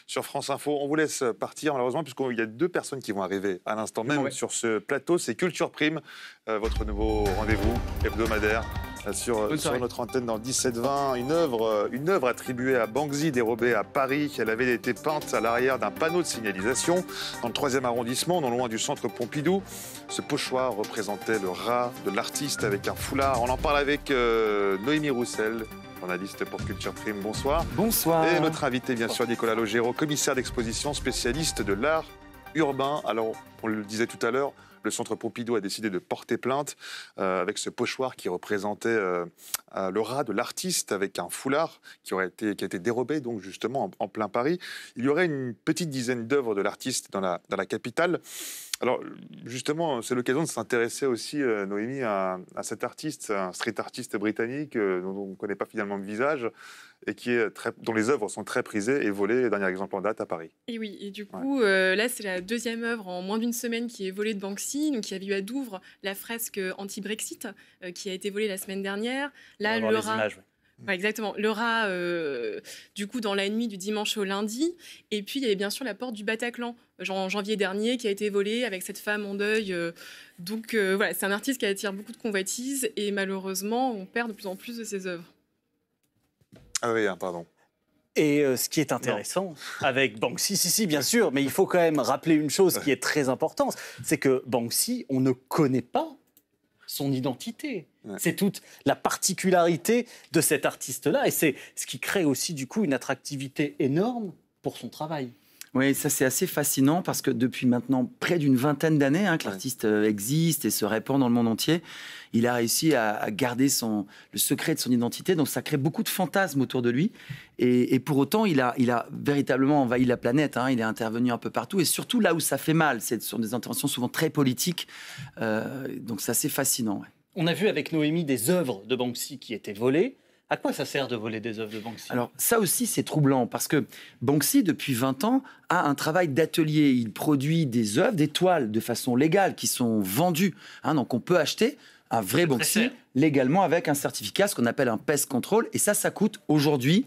sur France Info. On vous laisse partir malheureusement puisqu'il y a 2 personnes qui vont arriver à l'instant même sur ce plateau. C'est Culture Prime, votre nouveau rendez-vous hebdomadaire sur notre antenne dans le 17-20. Une œuvre attribuée à Banksy, dérobée à Paris. Elle avait été peinte à l'arrière d'un panneau de signalisation dans le 3e arrondissement, non loin du centre Pompidou. Ce pochoir représentait le rat de l'artiste avec un foulard. On en parle avec Noémie Roussel, journaliste pour Culture Prime. Bonsoir. Bonsoir. Et notre invité, bien sûr, Nicolas Logero, commissaire d'exposition, spécialiste de l'art urbain. Alors, on le disait tout à l'heure, le centre Pompidou a décidé de porter plainte avec ce pochoir qui représentait le rat de l'artiste avec un foulard qui a été dérobé donc justement en plein Paris. Il y aurait une petite dizaine d'œuvres de l'artiste dans la capitale. Alors justement, c'est l'occasion de s'intéresser aussi, Noémie, à cet artiste, un street artiste britannique dont on ne connaît pas finalement le visage et dont les œuvres sont très prisées et volées. Dernier exemple en date à Paris. Et oui, et du coup, là, c'est la 2e œuvre en moins d'une semaine qui est volée de Banksy. Donc, il y avait eu à Douvres la fresque anti-Brexit qui a été volée la semaine dernière. Là, le rat. Images, Ouais, exactement. Le rat, du coup, dans la nuit du dimanche au lundi. Et puis, il y avait bien sûr la porte du Bataclan, en janvier dernier, qui a été volée avec cette femme en deuil. Donc, voilà, c'est un artiste qui attire beaucoup de convoitises. Et malheureusement, on perd de plus en plus de ses œuvres. Ah oui, pardon. Et ce qui est intéressant avec Banksy, si, bien sûr, mais il faut quand même rappeler une chose qui est très importante, c'est que Banksy, on ne connaît pas son identité. C'est toute la particularité de cet artiste-là et c'est ce qui crée aussi du coup une attractivité énorme pour son travail. Oui, ça c'est assez fascinant parce que depuis maintenant près d'une vingtaine d'années que l'artiste existe et se répand dans le monde entier, il a réussi à garder le secret de son identité, donc ça crée beaucoup de fantasmes autour de lui et pour autant il a véritablement envahi la planète, il est intervenu un peu partout et surtout là où ça fait mal, c'est sur des interventions souvent très politiques, donc c'est assez fascinant. Ouais. On a vu avec Noémie des œuvres de Banksy qui étaient volées. À quoi ça sert de voler des œuvres de Banksy ? Alors ça aussi c'est troublant parce que Banksy depuis 20 ans a un travail d'atelier. Il produit des œuvres, des toiles de façon légale qui sont vendues. Donc on peut acheter un vrai Banksy légalement avec un certificat, ce qu'on appelle un pest control. Et ça coûte aujourd'hui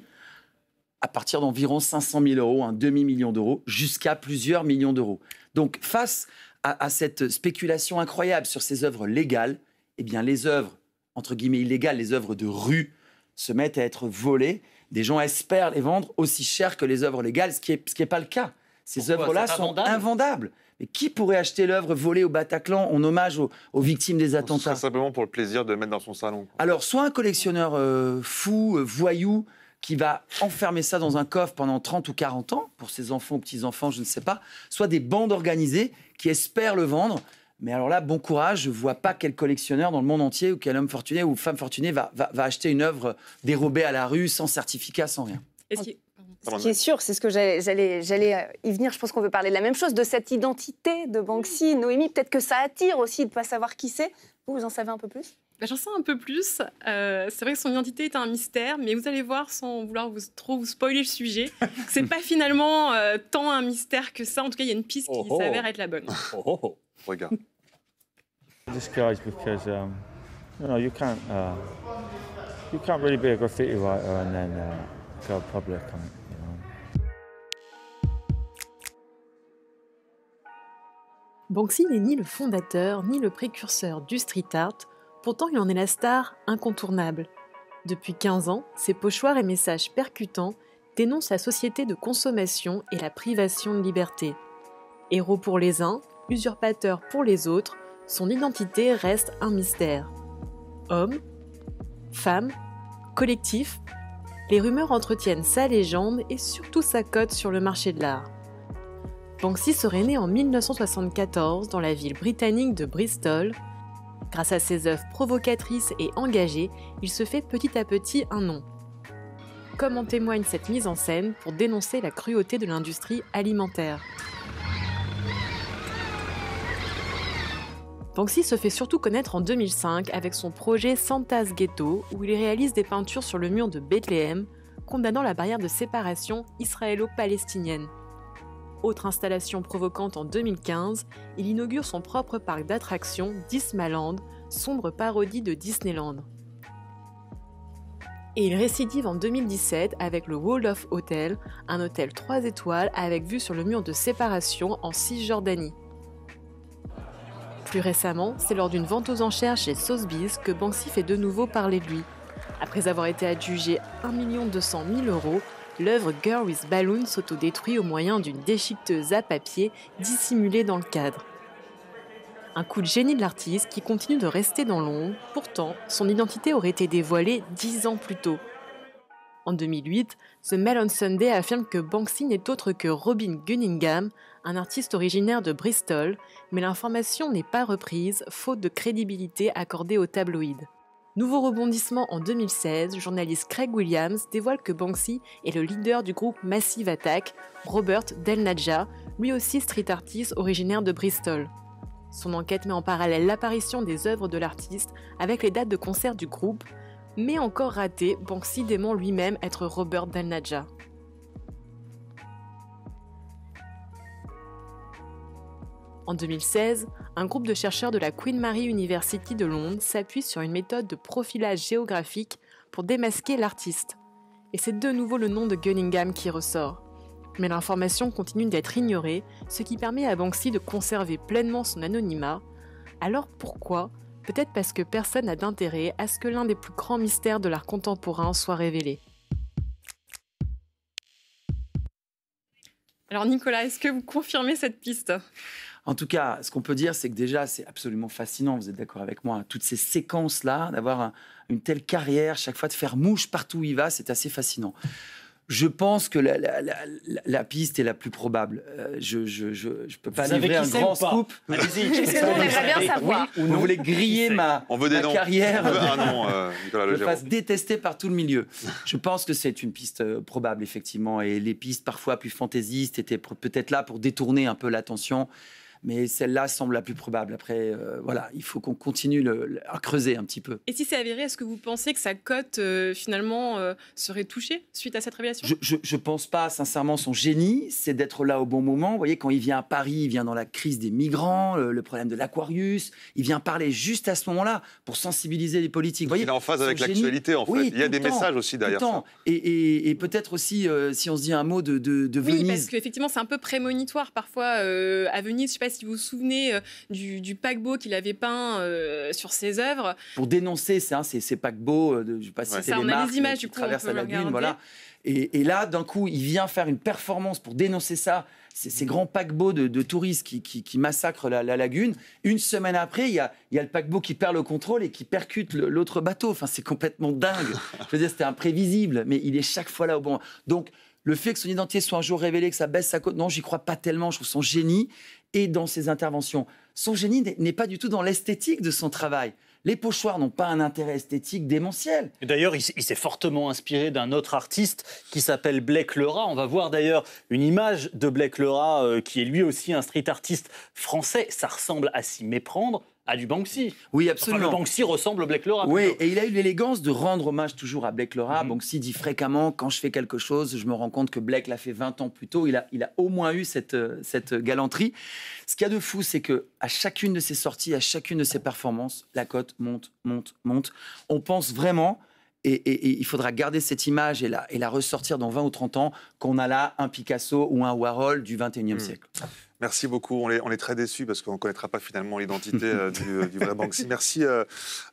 à partir d'environ 500 000 euros, un demi-million d'euros, jusqu'à plusieurs millions d'euros. Donc face à cette spéculation incroyable sur ces œuvres légales, eh bien les œuvres entre guillemets illégales, les œuvres de rue se mettent à être volées. Des gens espèrent les vendre aussi cher que les œuvres légales, ce qui est pas le cas. Ces œuvres-là sont invendables. Mais qui pourrait acheter l'œuvre volée au Bataclan en hommage aux victimes des attentats ? Simplement pour le plaisir de mettre dans son salon. Alors, soit un collectionneur fou, voyou, qui va enfermer ça dans un coffre pendant 30 ou 40 ans, pour ses enfants ou petits-enfants, je ne sais pas, soit des bandes organisées qui espèrent le vendre. Mais alors là, bon courage, je ne vois pas quel collectionneur dans le monde entier ou quel homme fortuné ou femme fortunée va acheter une œuvre dérobée à la rue, sans certificat, sans rien. Ce qui est sûr, c'est ce que j'allais y venir, je pense qu'on veut parler de la même chose, de cette identité de Banksy. Noémie, peut-être que ça attire aussi de ne pas savoir qui c'est. Vous en savez un peu plus ? J'en sais un peu plus. C'est vrai que son identité est un mystère, mais vous allez voir, sans vouloir trop vous spoiler le sujet, c'est pas finalement tant un mystère que ça. En tout cas, il y a une piste qui s'avère être la bonne. Regarde. Disguised because you can't really be a graffiti writer and then go public on it. Banksy n'est ni le fondateur ni le précurseur du street art, pourtant il en est la star incontournable. Depuis 15 ans, ses pochoirs et messages percutants dénoncent la société de consommation et la privation de liberté. Héros pour les uns, usurpateur pour les autres, son identité reste un mystère. Homme, femme, collectif, les rumeurs entretiennent sa légende et surtout sa cote sur le marché de l'art. Banksy serait né en 1974 dans la ville britannique de Bristol. Grâce à ses œuvres provocatrices et engagées, il se fait petit à petit un nom. Comme en témoigne cette mise en scène pour dénoncer la cruauté de l'industrie alimentaire. Banksy se fait surtout connaître en 2005 avec son projet Santa's Ghetto, où il réalise des peintures sur le mur de Bethléem, condamnant la barrière de séparation israélo-palestinienne. Autre installation provocante en 2015, il inaugure son propre parc d'attractions, Dismaland, sombre parodie de Disneyland. Et il récidive en 2017 avec le Waldorf Hotel, un hôtel 3 étoiles avec vue sur le mur de séparation en Cisjordanie. Plus récemment, c'est lors d'une vente aux enchères chez Sotheby's que Banksy fait de nouveau parler de lui. Après avoir été adjugé 1 200 000 €, l'œuvre Girl with Balloon s'autodétruit au moyen d'une déchiqueteuse à papier dissimulée dans le cadre. Un coup de génie de l'artiste qui continue de rester dans l'ombre, pourtant son identité aurait été dévoilée 10 ans plus tôt. En 2008, The Mail on Sunday affirme que Banksy n'est autre que Robin Cunningham, un artiste originaire de Bristol, mais l'information n'est pas reprise, faute de crédibilité accordée au tabloïd. Nouveau rebondissement en 2016, le journaliste Craig Williams dévoile que Banksy est le leader du groupe Massive Attack, Robert Del Naja, lui aussi street artiste originaire de Bristol. Son enquête met en parallèle l'apparition des œuvres de l'artiste avec les dates de concert du groupe, mais encore raté, Banksy dément lui-même être Robert Del Naja. En 2016, un groupe de chercheurs de la Queen Mary University de Londres s'appuie sur une méthode de profilage géographique pour démasquer l'artiste. Et c'est de nouveau le nom de Cunningham qui ressort. Mais l'information continue d'être ignorée, ce qui permet à Banksy de conserver pleinement son anonymat. Alors pourquoi ? Peut-être parce que personne n'a d'intérêt à ce que l'un des plus grands mystères de l'art contemporain soit révélé. Alors Nicolas, est-ce que vous confirmez cette piste ? En tout cas, ce qu'on peut dire, c'est que déjà, c'est absolument fascinant, vous êtes d'accord avec moi, toutes ces séquences-là, d'avoir une telle carrière, chaque fois de faire mouche partout où il va, c'est assez fascinant. Je pense que la piste est la plus probable. Je peux pas livrer un grand scoop. Allez-y. On aimerait bien savoir. Vous voulez griller ma carrière, Nicolas je me Legéro. fasse détester par tout le milieu. Je pense que c'est une piste probable, effectivement. Et les pistes parfois plus fantaisistes étaient peut-être là pour détourner un peu l'attention. Mais celle-là semble la plus probable. Après, voilà, il faut qu'on continue à creuser un petit peu. Et si c'est avéré, est-ce que vous pensez que sa cote, finalement, serait touchée suite à cette révélation ? Je pense pas, sincèrement, son génie, c'est d'être là au bon moment. Vous voyez, quand il vient à Paris, il vient dans la crise des migrants, le problème de l'Aquarius. Il vient parler juste à ce moment-là pour sensibiliser les politiques. Vous voyez, il est en phase avec l'actualité, en fait. Oui, il y a des messages aussi derrière ça. Et peut-être aussi, si on se dit un mot de Venise. Oui, parce qu'effectivement, c'est un peu prémonitoire parfois à Venise. Je ne sais pas si vous vous souvenez du paquebot qu'il avait peint sur ses œuvres. Pour dénoncer ces paquebots, je ne sais pas si c'est les marques images, qui traversent la lagune, voilà. Et là, d'un coup, il vient faire une performance pour dénoncer ça, ces grands paquebots de touristes qui massacrent la lagune. Une semaine après, il y a le paquebot qui perd le contrôle et qui percute l'autre bateau. Enfin, c'est complètement dingue. Je veux dire, c'était imprévisible, mais il est chaque fois là au bon moment. Donc, le fait que son identité soit un jour révélée, que ça baisse sa cote, non, j'y crois pas tellement. Je trouve son génie et dans ses interventions. Son génie n'est pas du tout dans l'esthétique de son travail. Les pochoirs n'ont pas un intérêt esthétique démentiel. D'ailleurs, il s'est fortement inspiré d'un autre artiste qui s'appelle Blake Le Rat. On va voir d'ailleurs une image de Blake Le Rat, qui est lui aussi un street artiste français. Ça ressemble à s'y méprendre à du Banksy. Oui, absolument. Enfin, le Banksy ressemble au Blake Le Rat. Oui, plutôt. et il a eu l'élégance de rendre hommage toujours à Blake Le Rat. Banksy dit fréquemment, quand je fais quelque chose, je me rends compte que Blake l'a fait 20 ans plus tôt. Il a au moins eu cette galanterie. Ce qu'il y a de fou, c'est qu'à chacune de ses sorties, à chacune de ses performances, la cote monte, monte, monte. On pense vraiment, et il faudra garder cette image et la ressortir dans 20 ou 30 ans, qu'on a là un Picasso ou un Warhol du 21e siècle. Merci beaucoup. On est très déçus parce qu'on ne connaîtra pas finalement l'identité du vrai Banksy. Merci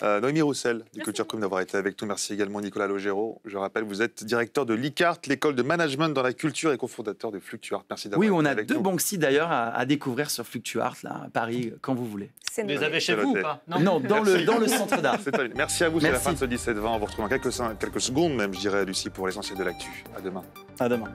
Noémie Roussel du Culture Com d'avoir été avec nous. Merci également Nicolas Legéro. Je rappelle, vous êtes directeur de l'ICART, l'école de management dans la culture et cofondateur de Fluctuart. Merci d'avoir été avec nous. Oui, on a deux Banksy d'ailleurs à découvrir sur Fluctuart, là, à Paris, quand vous voulez. Vous les avez chez vous ou pas ? Non, dans le centre d'art. Merci à vous, c'est la fin de ce 17-20. On vous retrouve dans quelques secondes même, je dirais, Lucie, pour l'essentiel de l'actu. À demain. À demain.